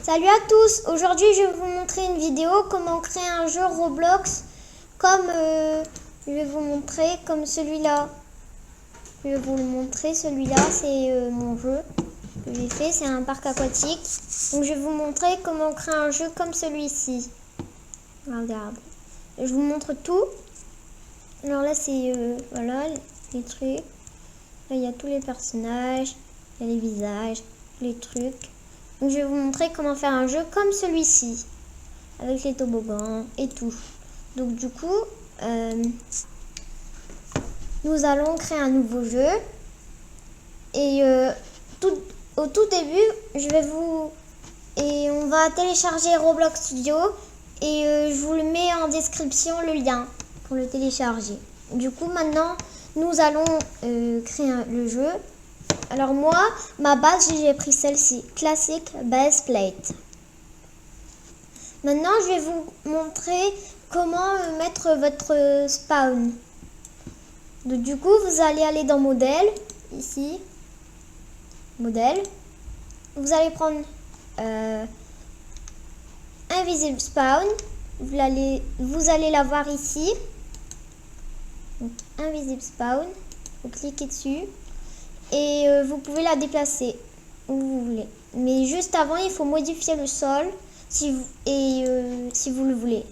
Salut à tous, aujourd'hui je vais vous montrer une vidéo comment créer un jeu Roblox comme je vais vous montrer comme celui-là. Je vais vous le montrer, celui-là c'est mon jeu que j'ai fait, c'est un parc aquatique. Donc je vais vous montrer comment créer un jeu comme celui-ci. Regarde, je vous montre tout. Alors là c'est voilà les trucs. Là il y a tous les personnages, il y a les visages, les trucs. Donc je vais vous montrer comment faire un jeu comme celui-ci, avec les toboggans et tout. Donc du coup, nous allons créer un nouveau jeu. Et au tout début, on va télécharger Roblox Studio. Et je vous le mets en description, le lien, pour le télécharger. Du coup, maintenant, nous allons créer le jeu. Alors moi, ma base, j'ai pris celle-ci, Classic Base Plate. Maintenant, je vais vous montrer comment mettre votre spawn. Donc, du coup, vous allez aller dans Modèle, ici, Modèle. Vous allez prendre Invisible Spawn. Vous allez la voir ici. Donc, Invisible Spawn. Vous cliquez dessus. Et vous pouvez la déplacer où vous voulez. Mais juste avant, il faut modifier le sol si vous le voulez.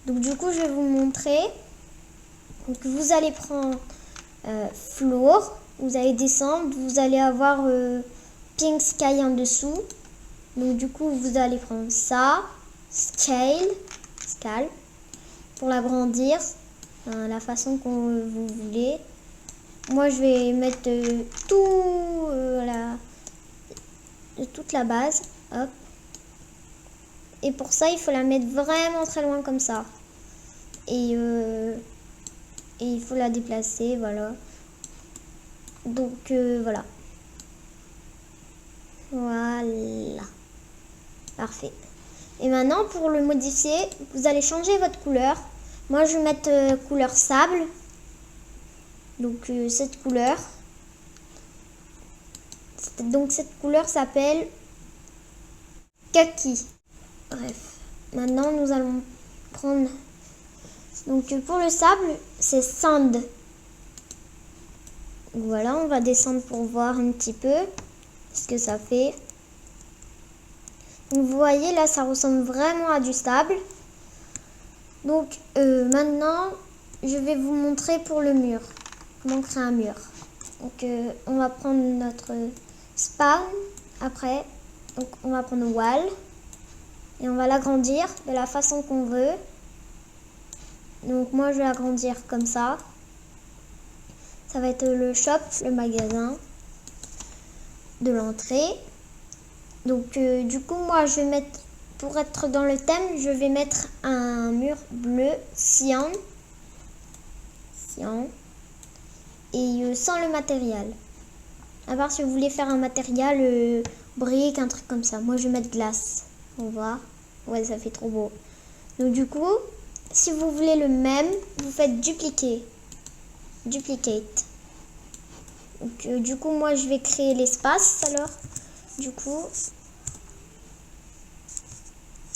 Donc du coup, je vais vous montrer. Donc vous allez prendre Floor. Vous allez descendre. Vous allez avoir Pink Sky en dessous. Donc du coup, vous allez prendre ça. Scale. Pour l'agrandir. La façon que vous voulez. Moi, je vais mettre toute la base. Hop. Et pour ça, il faut la mettre vraiment très loin comme ça. Et il faut la déplacer, voilà. Donc, voilà. Voilà. Parfait. Et maintenant, pour le modifier, vous allez changer votre couleur. Moi, je vais mettre couleur sable. Donc cette couleur. Donc cette couleur s'appelle kaki. Bref. Maintenant nous allons prendre. Donc pour le sable, c'est sand. Voilà, on va descendre pour voir un petit peu ce que ça fait. Donc vous voyez là, ça ressemble vraiment à du sable. Donc maintenant, je vais vous montrer pour le mur. Comment créer un mur. Donc on va prendre notre spawn après. Donc on va prendre wall et on va l'agrandir de la façon qu'on veut. Donc moi je vais l'agrandir comme ça. Ça va être le shop, le magasin de l'entrée. Donc du coup moi je vais mettre, pour être dans le thème, je vais mettre un mur bleu cyan. Et sans le matériel. À part si vous voulez faire un matériel brique, un truc comme ça. Moi je vais mettre glace. On voit. Ouais, ça fait trop beau. Donc du coup, si vous voulez le même, vous faites dupliquer. Duplicate. Donc du coup, moi je vais créer l'espace alors. Du coup.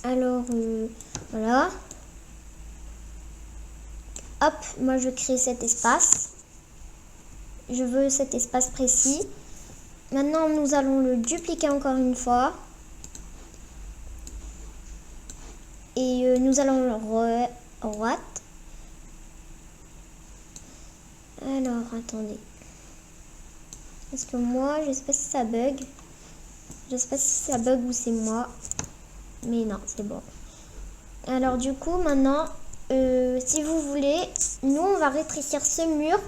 Alors voilà. Hop, moi je vais créer cet espace. Je veux cet espace précis. Maintenant, nous allons le dupliquer encore une fois. Et nous allons le droite. Alors, attendez. Parce que moi, je sais pas si ça bug. Je sais pas si ça bug ou c'est moi. Mais non, c'est bon. Alors, du coup, maintenant, si vous voulez, nous, on va rétrécir ce mur.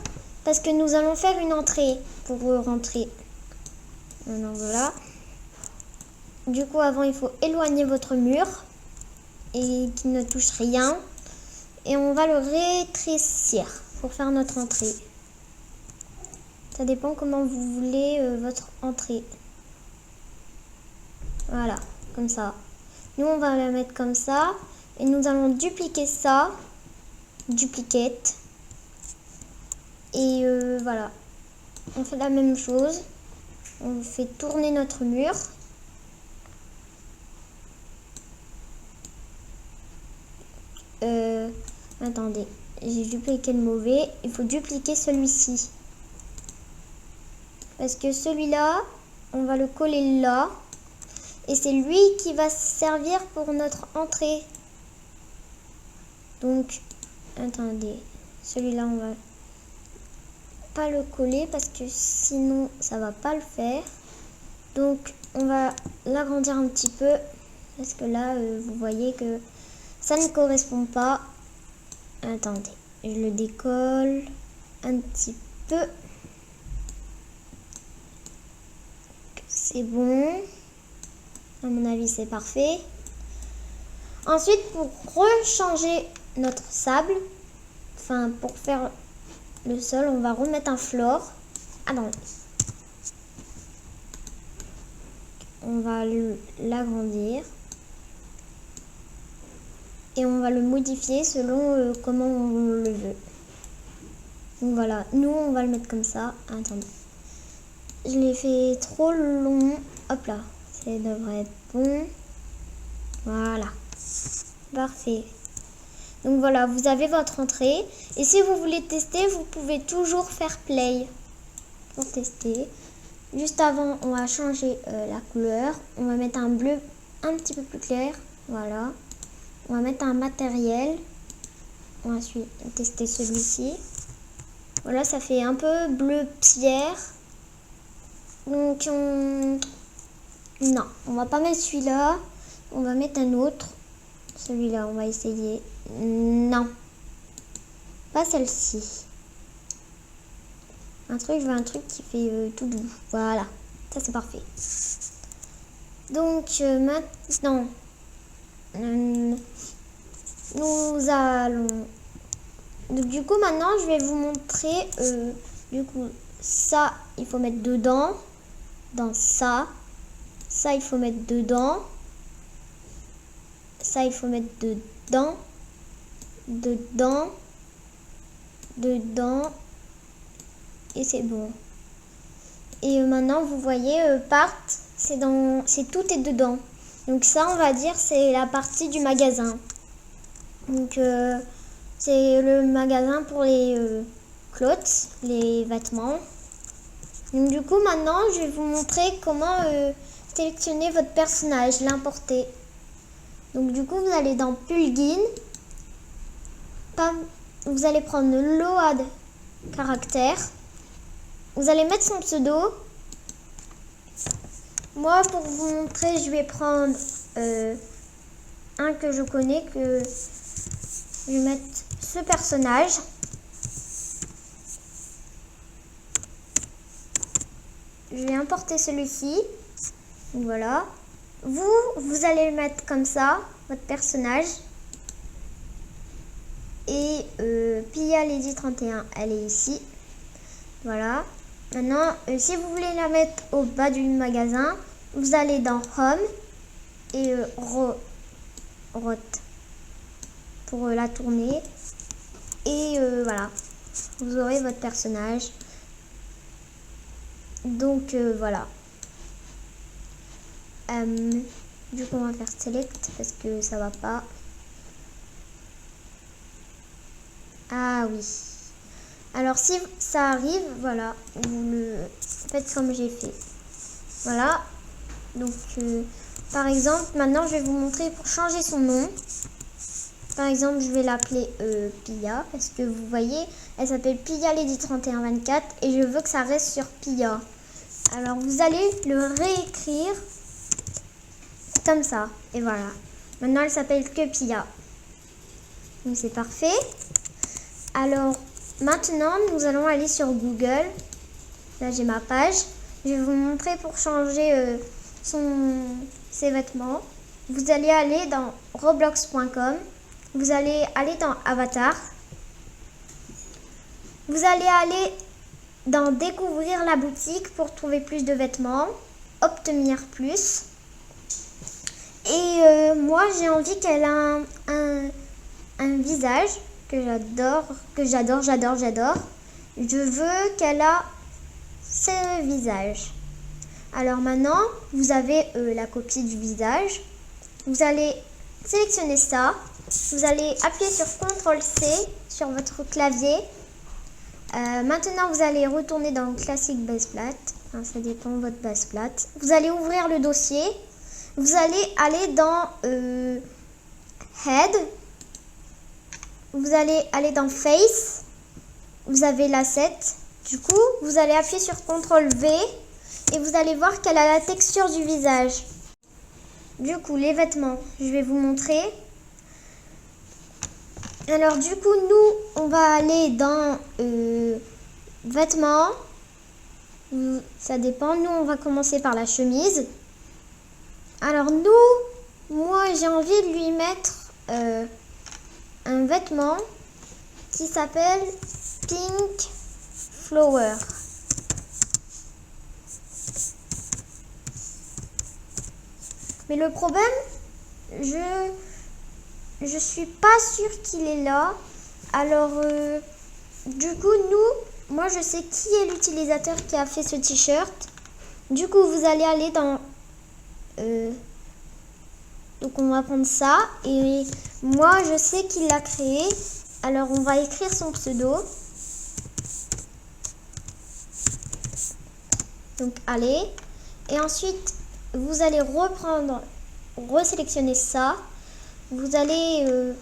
Parce que nous allons faire une entrée pour rentrer. Alors voilà. Du coup, avant, il faut éloigner votre mur et qu'il ne touche rien. Et on va le rétrécir pour faire notre entrée. Ça dépend comment vous voulez votre entrée. Voilà, comme ça. Nous, on va la mettre comme ça. Et nous allons dupliquer ça. Duplicate. Et voilà. On fait la même chose. On fait tourner notre mur. Attendez, j'ai dupliqué le mauvais. Il faut dupliquer celui-ci. Parce que celui-là, on va le coller là. Et c'est lui qui va servir pour notre entrée. Donc, attendez. Celui-là, on va pas le coller parce que sinon, ça va pas le faire. Donc, on va l'agrandir un petit peu. Parce que là, vous voyez que ça ne correspond pas. Attendez, je le décolle un petit peu. C'est bon. À mon avis, c'est parfait. Ensuite, pour rechanger notre sable, enfin, pour faire le sol, on va remettre un floor. Ah non. On va l'agrandir. Et on va le modifier selon comment on le veut. Donc voilà, nous on va le mettre comme ça. Attendez. Je l'ai fait trop long. Hop là, ça devrait être bon. Voilà. Parfait. Donc voilà, vous avez votre entrée. Et si vous voulez tester, vous pouvez toujours faire play pour tester. Juste avant, on va changer la couleur. On va mettre un bleu un petit peu plus clair. Voilà. On va mettre un matériel. On va ensuite tester celui-ci. Voilà, ça fait un peu bleu pierre. Donc, non, on va pas mettre celui-là. On va mettre un autre. Celui-là, on va essayer. Non. Pas celle-ci. Je veux un truc qui fait tout doux. Voilà. Ça, c'est parfait. Donc, maintenant... nous allons... Donc, du coup, maintenant, je vais vous montrer... du coup, ça, il faut mettre dedans. Dans ça. Ça, il faut mettre dedans. Ça, il faut mettre dedans. Dedans. Dedans. Et c'est bon. Et maintenant, vous voyez, part, c'est tout est dedans. Donc ça, on va dire, c'est la partie du magasin. Donc, c'est le magasin pour les clothes, les vêtements. Donc du coup, maintenant, je vais vous montrer comment sélectionner votre personnage, l'importer. Donc du coup, vous allez dans Plugin. Vous allez prendre le Load caractère. Vous allez mettre son pseudo. Moi, pour vous montrer, je vais prendre un que je connais, que je vais mettre ce personnage. Je vais importer celui-ci. Voilà. Vous allez le mettre comme ça, votre personnage. Et Pia Lady 31, elle est ici. Voilà. Maintenant, si vous voulez la mettre au bas du magasin, vous allez dans Home et Route pour la tourner. Et voilà, vous aurez votre personnage. Donc voilà. Du coup, on va faire Select parce que ça va pas. Ah oui. Alors si ça arrive, voilà, vous le faites comme j'ai fait. Voilà. Donc par exemple, maintenant je vais vous montrer pour changer son nom. Par exemple, je vais l'appeler Pia parce que vous voyez, elle s'appelle Pia Lady 3124 et je veux que ça reste sur Pia. Alors vous allez le réécrire comme ça et voilà. Maintenant elle s'appelle que Pia. Donc c'est parfait. Alors maintenant, nous allons aller sur Google. Là, j'ai ma page. Je vais vous montrer pour changer ses vêtements. Vous allez aller dans roblox.com. Vous allez aller dans Avatar. Vous allez aller dans Découvrir la boutique pour trouver plus de vêtements. Obtenir plus. Et moi, j'ai envie qu'elle a un visage que j'adore. Je veux qu'elle a ce visage. Alors maintenant, vous avez la copie du visage. Vous allez sélectionner ça. vous allez appuyer sur CTRL-C sur votre clavier. Maintenant, vous allez retourner dans Classic Base Plate. Enfin, ça dépend de votre base plate. Vous allez ouvrir le dossier. Vous allez aller dans Head. Vous allez aller dans Face. Vous avez l'asset. Du coup, vous allez appuyer sur CTRL-V et vous allez voir qu'elle a la texture du visage. Du coup, les vêtements, je vais vous montrer. Alors du coup, nous, on va aller dans vêtements. Ça dépend. Nous, on va commencer par la chemise. Alors moi, j'ai envie de lui mettre un vêtement qui s'appelle Pink Flower. Mais le problème, je suis pas sûre qu'il est là. Alors, du coup, moi, je sais qui est l'utilisateur qui a fait ce t-shirt. Du coup, vous allez aller dans... donc, on va prendre ça. Et moi, je sais qu'il l'a créé. Alors, on va écrire son pseudo. Donc, allez. Et ensuite, vous allez resélectionner ça. Vous allez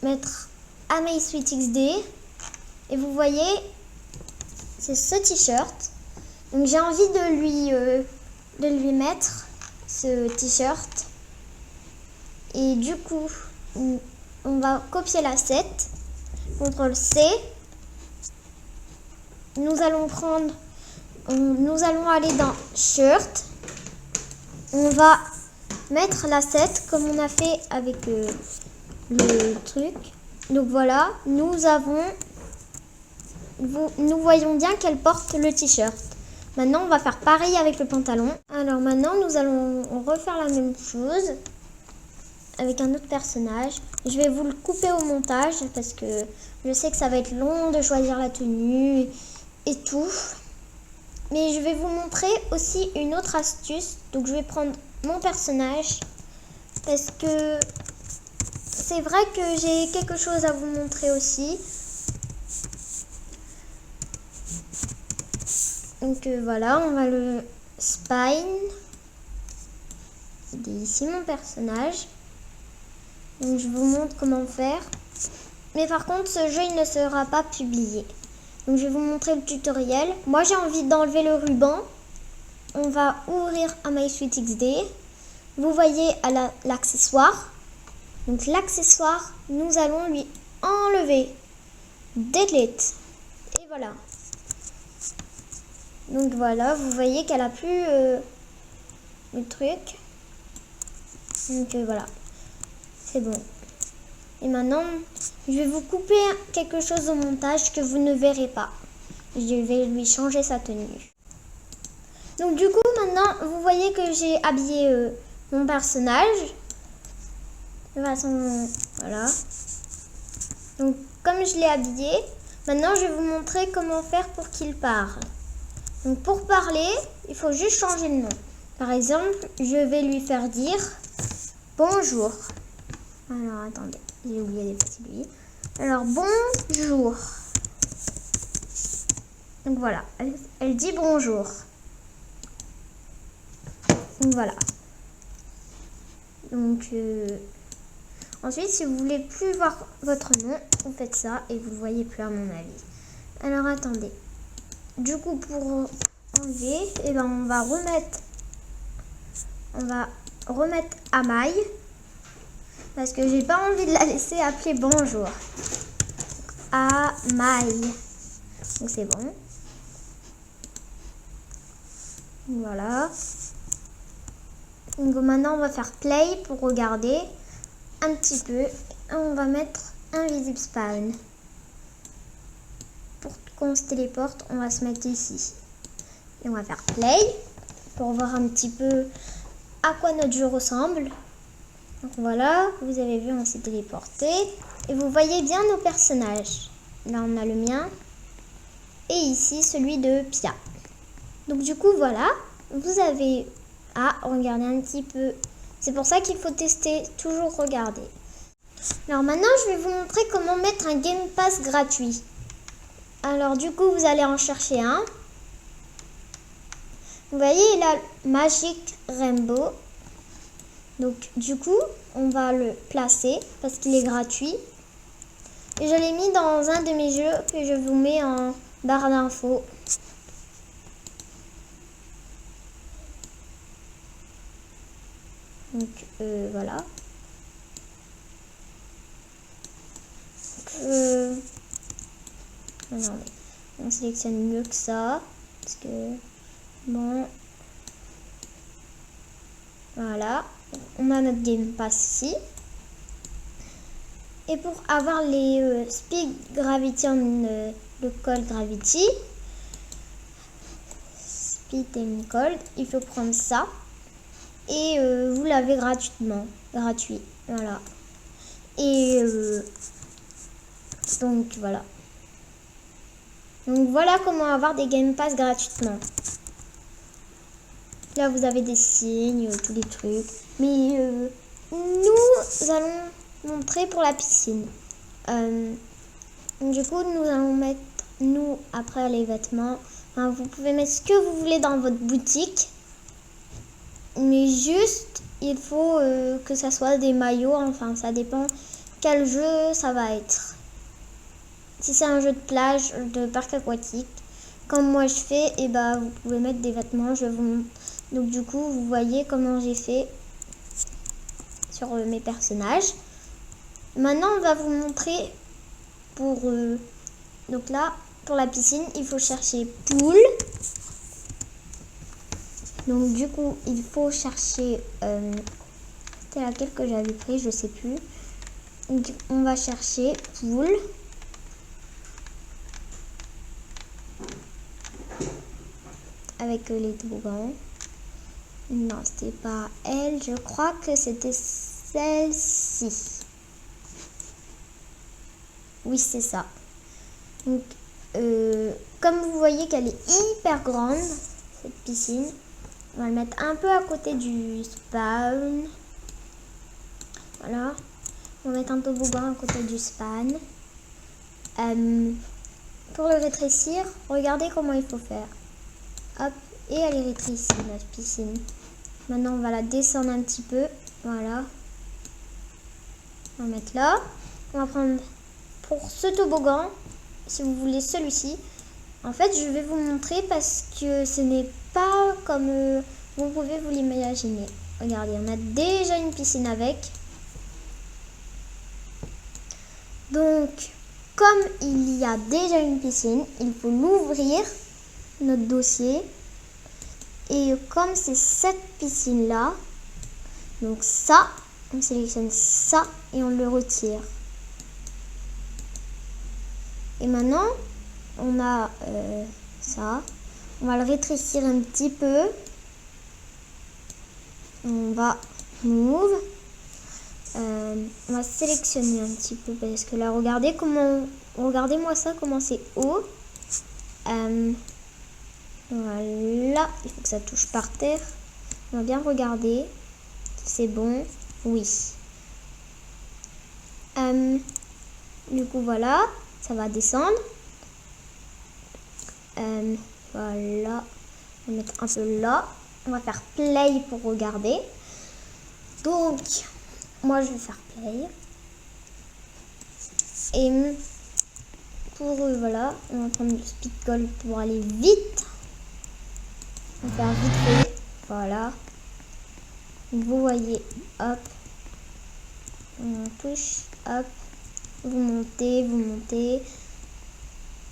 mettre AmazSweetXD et vous voyez, c'est ce t-shirt. Donc j'ai envie de lui mettre ce t-shirt. Et du coup, on va copier l'asset. CTRL-C. Nous allons aller dans Shirt. On va mettre l'asset comme on a fait avec le truc. Donc voilà, nous voyons bien qu'elle porte le t-shirt. Maintenant, on va faire pareil avec le pantalon. Alors maintenant, nous allons refaire la même chose avec un autre personnage. Je vais vous le couper au montage parce que je sais que ça va être long de choisir la tenue et tout. Mais je vais vous montrer aussi une autre astuce. Donc je vais prendre mon personnage parce que c'est vrai que j'ai quelque chose à vous montrer aussi. Donc voilà, on va le spine. Il est ici mon personnage. Donc je vous montre comment faire. Mais par contre, ce jeu il ne sera pas publié. Donc je vais vous montrer le tutoriel. Moi j'ai envie d'enlever le ruban. On va ouvrir AmazSweetXD. Vous voyez à l'accessoire. Donc l'accessoire, nous allons lui enlever. Delete. Et voilà. Donc voilà, vous voyez qu'elle a plus le truc. Donc voilà. C'est bon. Et maintenant, je vais vous couper quelque chose au montage que vous ne verrez pas. Je vais lui changer sa tenue. Donc du coup, maintenant, vous voyez que j'ai habillé mon personnage. De façon, voilà. Donc comme je l'ai habillé, maintenant je vais vous montrer comment faire pour qu'il parle. Donc pour parler, il faut juste changer le nom. Par exemple, je vais lui faire dire bonjour. Alors attendez, j'ai oublié d'effacer lui. Alors bonjour. Donc voilà, elle dit bonjour. Donc voilà. Donc ensuite, si vous voulez plus voir votre nom, vous faites ça et vous ne le voyez plus à mon avis. Alors attendez. Du coup, pour enlever, eh ben, on va remettre Amay. Parce que j'ai pas envie de la laisser appeler bonjour. Amay. Donc c'est bon. Voilà. Donc maintenant on va faire play pour regarder un petit peu. On va mettre invisible spawn. Pour qu'on se téléporte, on va se mettre ici. Et on va faire play pour voir un petit peu à quoi notre jeu ressemble. Donc voilà, vous avez vu, on s'est téléporté. Et vous voyez bien nos personnages. Là, on a le mien. Et ici, celui de Pia. Donc du coup, voilà. Vous avez à regarder un petit peu. C'est pour ça qu'il faut tester, toujours regarder. Alors maintenant, je vais vous montrer comment mettre un Game Pass gratuit. Alors du coup, vous allez en chercher un. Vous voyez, il a Magic Rainbow. Donc du coup, on va le placer parce qu'il est gratuit. Et je l'ai mis dans un de mes jeux que je vous mets en barre d'infos. Donc voilà. Non, mais on sélectionne mieux que ça. Parce que bon. Voilà. On a notre Game Pass ici. Et pour avoir les Speed Gravity le Cold Gravity, Speed and Cold, il faut prendre ça. Et vous l'avez gratuitement. Gratuit. Voilà. Et donc voilà. Donc voilà comment avoir des Game Pass gratuitement. Là vous avez des signes, tous les trucs. Mais nous allons montrer pour la piscine. Du coup nous allons mettre nous après les vêtements. Enfin, vous pouvez mettre ce que vous voulez dans votre boutique. Mais juste il faut que ça soit des maillots. Enfin ça dépend quel jeu ça va être. Si c'est un jeu de plage, de parc aquatique, comme moi je fais, et bah vous pouvez mettre des vêtements. Je vous montre. Donc du coup, vous voyez comment j'ai fait sur mes personnages. Maintenant, on va vous montrer pour donc là pour la piscine, il faut chercher pool. Donc du coup, il faut chercher c'était laquelle que j'avais pris, je sais plus. Donc on va chercher pool. Avec les toboggans. Non, c'était pas elle. Je crois que c'était celle-ci. Oui, c'est ça. Donc, comme vous voyez qu'elle est hyper grande, cette piscine, on va le mettre un peu à côté du spawn. Voilà. On va mettre un toboggan à côté du spawn. Pour le rétrécir, regardez comment il faut faire. Hop, et elle est rétrécie, notre piscine. Maintenant, on va la descendre un petit peu. Voilà. On va mettre là. On va prendre pour ce toboggan, si vous voulez celui-ci. En fait, je vais vous montrer parce que ce n'est pas comme vous pouvez vous l'imaginer. Regardez, on a déjà une piscine avec. Donc, comme il y a déjà une piscine, il faut l'ouvrir, notre dossier. Et comme c'est cette piscine là, donc ça, on sélectionne ça et on le retire. Et maintenant, on a ça. On va le rétrécir un petit peu. On va move. On va sélectionner un petit peu parce que là, regardez comment, regardez-moi ça, comment c'est haut. Voilà, il faut que ça touche par terre. On va bien regarder si c'est bon. Oui. Du coup, voilà, ça va descendre. Voilà, on va mettre un peu là. On va faire play pour regarder. Donc, moi je vais faire play. Et pour voilà, on va prendre le speed goal pour aller vite. On va faire vite fait. Voilà. Vous voyez, hop. On touche, hop. Vous montez, vous montez.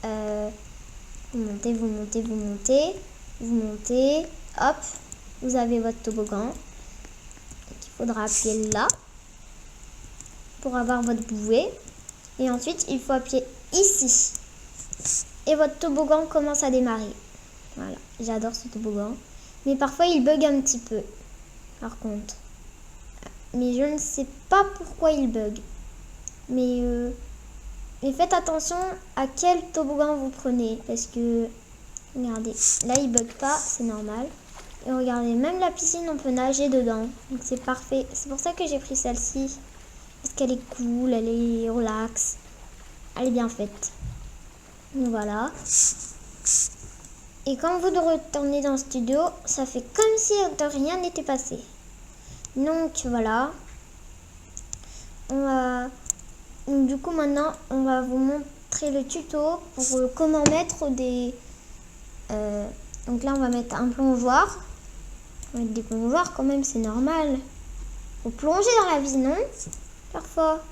Vous montez, vous montez, vous montez. Vous montez, hop. Vous avez votre toboggan. Donc, il faudra appuyer là pour avoir votre bouée. Et ensuite, il faut appuyer ici. Et votre toboggan commence à démarrer. Voilà, j'adore ce toboggan. Mais parfois, il bug un petit peu. Par contre. Mais je ne sais pas pourquoi il bug. Mais faites attention à quel toboggan vous prenez. Parce que, regardez, là, il bug pas, c'est normal. Et regardez, même la piscine, on peut nager dedans. Donc, c'est parfait. C'est pour ça que j'ai pris celle-ci. Parce qu'elle est cool, elle est relax. Elle est bien faite. Donc voilà. Et quand vous retournez dans le studio, ça fait comme si de rien n'était passé. Donc voilà. Du coup maintenant, on va vous montrer le tuto pour comment mettre des... donc là, on va mettre un plongeoir. On va mettre des plongeoirs quand même, c'est normal. Faut plonger dans la vie, non? Parfois.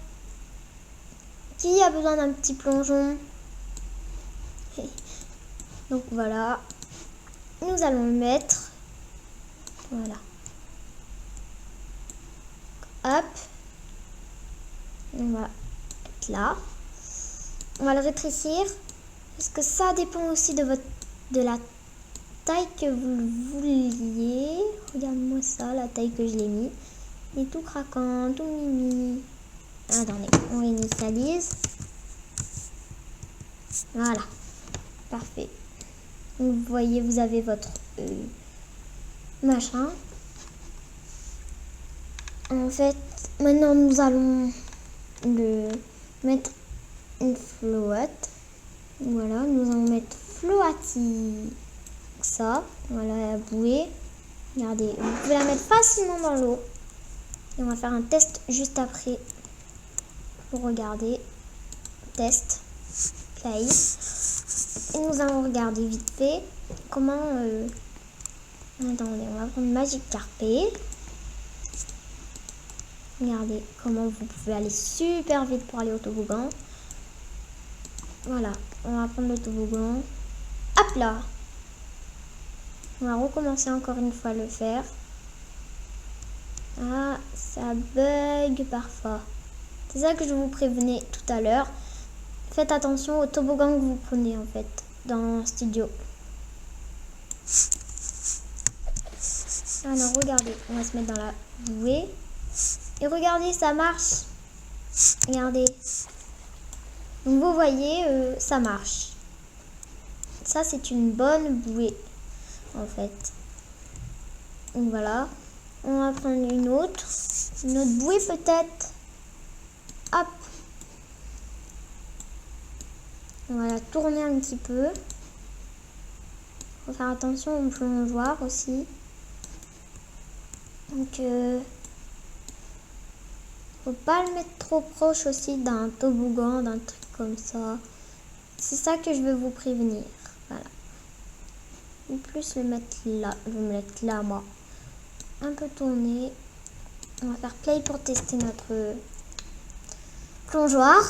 Qui a besoin d'un petit plongeon? Donc voilà. Nous allons le mettre. Voilà. Hop. On va être là. On va le rétrécir. Parce que ça dépend aussi de la taille que vous le vouliez. Regarde-moi ça, la taille que je l'ai mis. Il est tout craquant, tout mimi. Attendez, on initialise. Voilà. Parfait. Vous voyez, vous avez votre machin. En fait, maintenant nous allons le mettre une flotte. Voilà, nous allons mettre floati. Ça, voilà la bouée. Regardez, vous pouvez la mettre facilement dans l'eau. Et on va faire un test juste après. Pour regarder. Test. Play. Et nous allons regarder vite fait comment... Attendez, on va prendre Magic Carpet. Regardez comment vous pouvez aller super vite pour aller au toboggan. Voilà, on va prendre le toboggan. Hop là! On va recommencer encore une fois à le faire. Ah, ça bug parfois. C'est ça que je vous prévenais tout à l'heure. Faites attention au toboggan que vous prenez en fait dans le studio. Alors regardez, on va se mettre dans la bouée. Et regardez, ça marche. Regardez. Donc vous voyez, ça marche. Ça c'est une bonne bouée en fait. Donc voilà. On va prendre une autre bouée peut-être. Hop. On va la tourner un petit peu. Faut faire attention au plongeoir aussi. Donc faut pas le mettre trop proche aussi d'un toboggan, d'un truc comme ça. C'est ça que je veux vous prévenir. Voilà. Ou plus le mettre là. Je vais me mettre là moi. Un peu tourner. On va faire play pour tester notre plongeoir.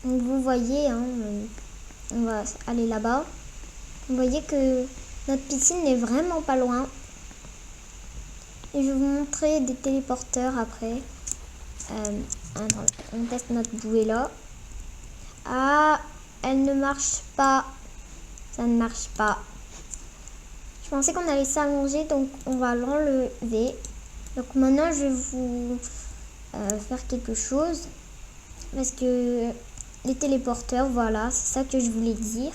Donc vous voyez, hein, on va aller là-bas. Vous voyez que notre piscine n'est vraiment pas loin. Et je vais vous montrer des téléporteurs après. Attends, on teste notre bouée là. Ah, elle ne marche pas. Ça ne marche pas. Je pensais qu'on allait s'allonger, donc on va l'enlever. Donc maintenant, je vais vous faire quelque chose. Parce que les téléporteurs, voilà, c'est ça que je voulais dire.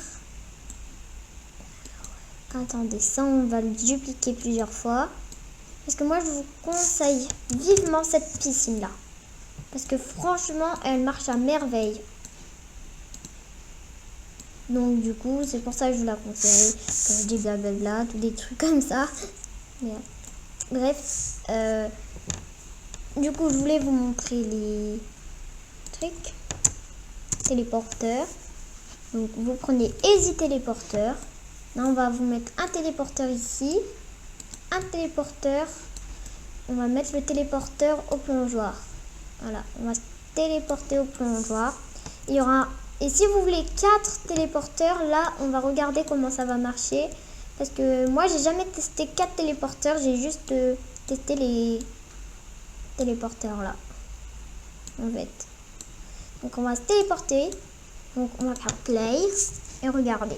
Attendez, ça, on va le dupliquer plusieurs fois. Parce que moi, je vous conseille vivement cette piscine-là. Parce que franchement, elle marche à merveille. Donc du coup, c'est pour ça que je vous la conseille. Quand je dis blablabla, tous des trucs comme ça. Mais, bref. Du coup, je voulais vous montrer les trucs. Téléporteurs. Donc vous prenez Easy Téléporteur. Là, on va vous mettre un téléporteur ici. Un téléporteur. On va mettre le téléporteur au plongeoir. Voilà, on va se téléporter au plongeoir. Il y aura... Et si vous voulez 4 téléporteurs, là, on va regarder comment ça va marcher. Parce que moi, j'ai jamais testé 4 téléporteurs. J'ai juste testé les téléporteurs, là. En fait. Donc, on va se téléporter. Donc, on va faire play. Et regarder.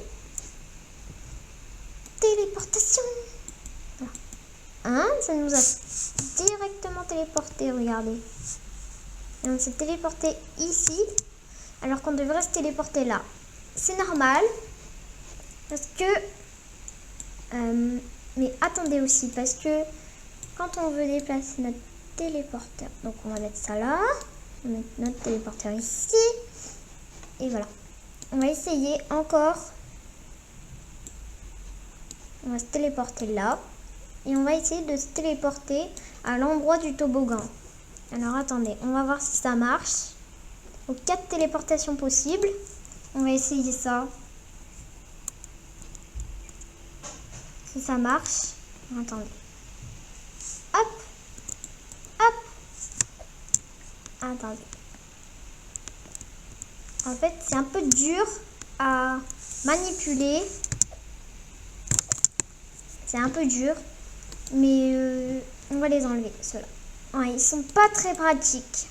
Téléportation. Voilà. Hein, ça nous a directement téléporté, regardez. Et on s'est téléporté ici. Alors qu'on devrait se téléporter là. C'est normal. Parce que... mais attendez aussi. Parce que quand on veut déplacer notre téléporteur. Donc on va mettre ça là. On va mettre notre téléporteur ici. Et voilà. On va essayer encore. On va se téléporter là. Et on va essayer de se téléporter à l'endroit du toboggan. Alors attendez, on va voir si ça marche. Donc 4 téléportations possibles. On va essayer ça. Si ça marche. Attendez. Hop. Hop. Attendez. En fait, c'est un peu dur à manipuler. C'est un peu dur. Mais on va les enlever, ceux-là. Ouais, ils sont pas très pratiques.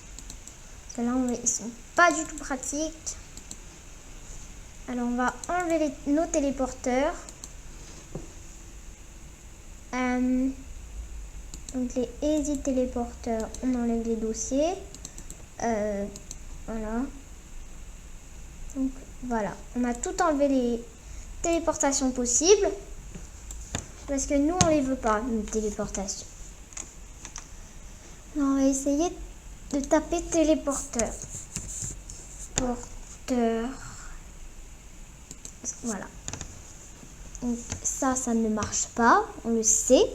Ceux-là, ils sont pas du tout pratiques. Alors, on va enlever nos téléporteurs. Donc, les easy téléporteurs, on enlève les dossiers. Voilà. Donc, voilà. On a tout enlevé les téléportations possibles. Parce que nous, on les veut pas, nos téléportations. Alors, on va essayer de taper téléporteur. Porteur. Voilà. Donc, ça ne marche pas. On le sait.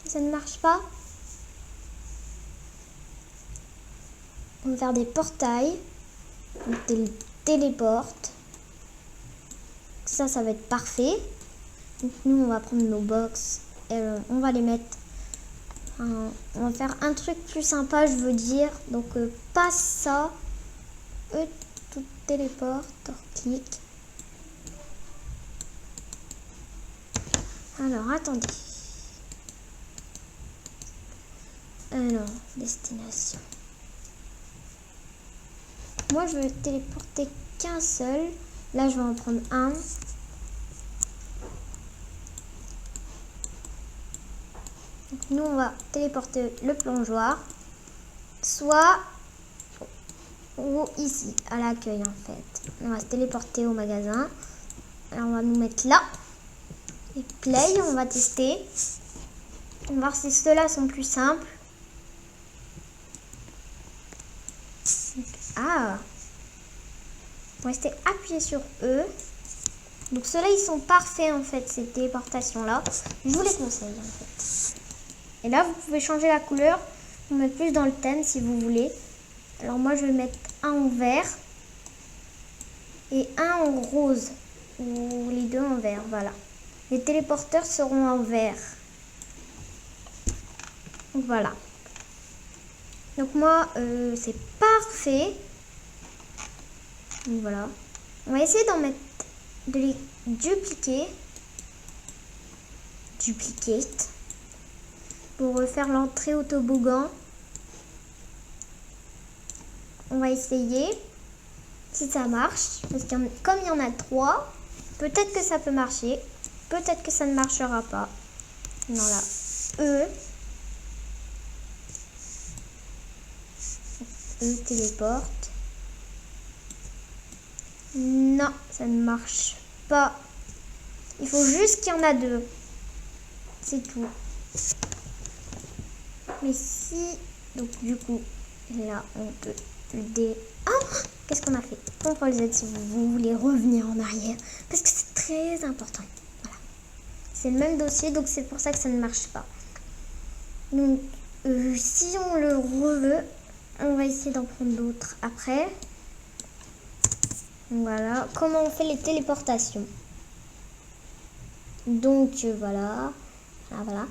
Ça ne marche pas. On va faire des portails. On téléporte. Ça va être parfait. Donc, nous, on va prendre nos box et on va les mettre. On va faire un truc plus sympa, je veux dire. Donc, pas ça. Tout téléporte. Clic. Alors, attendez. Alors, destination. Moi, je veux téléporter qu'un seul. Là, je vais en prendre un. Donc, nous, on va téléporter le plongeoir. Soit ou ici, à l'accueil, en fait. On va se téléporter au magasin. Alors, on va nous mettre là. Et play, on va tester. On va voir si ceux-là sont plus simples. Ah, on va rester appuyé sur eux. Donc ceux-là, ils sont parfaits en fait, ces téléportations-là. Je vous les conseille en fait. Et là, vous pouvez changer la couleur, vous mettre plus dans le thème si vous voulez. Alors moi, je vais mettre un en vert et un en rose. Ou les deux en vert, voilà. Les téléporteurs seront en vert. Donc voilà. Donc moi, c'est parfait. Donc voilà. On va essayer d'en mettre, de les dupliquer. Duplicate. Pour refaire l'entrée au toboggan. On va essayer si ça marche. Parce que comme il y en a 3, peut-être que ça peut marcher. Peut-être que ça ne marchera pas. Non là. Eux téléporte. Non, ça ne marche pas. Il faut juste qu'il y en a 2. C'est tout. Mais si... Donc du coup, là, on peut le qu'est-ce qu'on a fait? CTRL Z si vous voulez revenir en arrière. Parce que c'est très important. Voilà. C'est le même dossier, donc c'est pour ça que ça ne marche pas. Donc, si on le reveut, on va essayer d'en prendre d'autres après. Voilà. Comment on fait les téléportations? Donc, voilà. Voilà.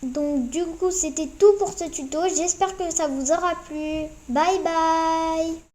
Donc, du coup, c'était tout pour ce tuto. J'espère que ça vous aura plu. Bye bye!